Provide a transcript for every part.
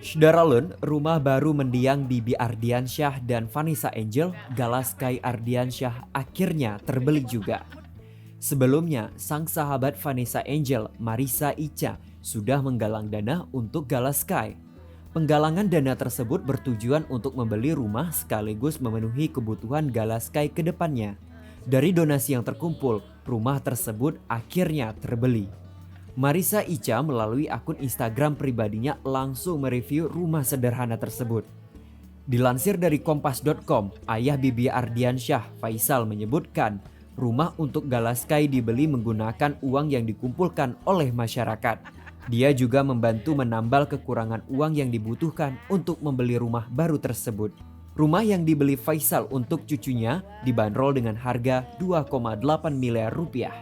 Syederalun, rumah baru mendiang Bibi Ardiansyah dan Vanessa Angel, Galaskai Ardiansyah akhirnya terbeli juga. Sebelumnya, sang sahabat Vanessa Angel, Marissa Ica, sudah menggalang dana untuk Galaskai. Penggalangan dana tersebut bertujuan untuk membeli rumah sekaligus memenuhi kebutuhan Galaskai ke depannya. Dari donasi yang terkumpul, rumah tersebut akhirnya terbeli. Marissa Ica melalui akun Instagram pribadinya langsung mereview rumah sederhana tersebut. Dilansir dari kompas.com, ayah Bibi Ardiansyah, Faisal, menyebutkan rumah untuk Galaskai dibeli menggunakan uang yang dikumpulkan oleh masyarakat. Dia juga membantu menambal kekurangan uang yang dibutuhkan untuk membeli rumah baru tersebut. Rumah yang dibeli Faisal untuk cucunya dibanderol dengan harga 2,8 miliar rupiah.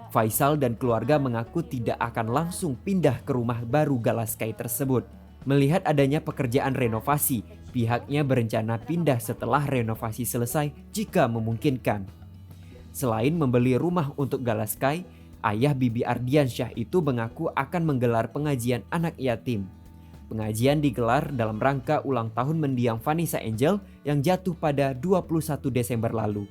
Faisal dan keluarga mengaku tidak akan langsung pindah ke rumah baru Galaskai tersebut. Melihat adanya pekerjaan renovasi, pihaknya berencana pindah setelah renovasi selesai jika memungkinkan. Selain membeli rumah untuk Galaskai, ayah Bibi Ardiansyah itu mengaku akan menggelar pengajian anak yatim. Pengajian digelar dalam rangka ulang tahun mendiang Vanessa Angel yang jatuh pada 21 Desember lalu.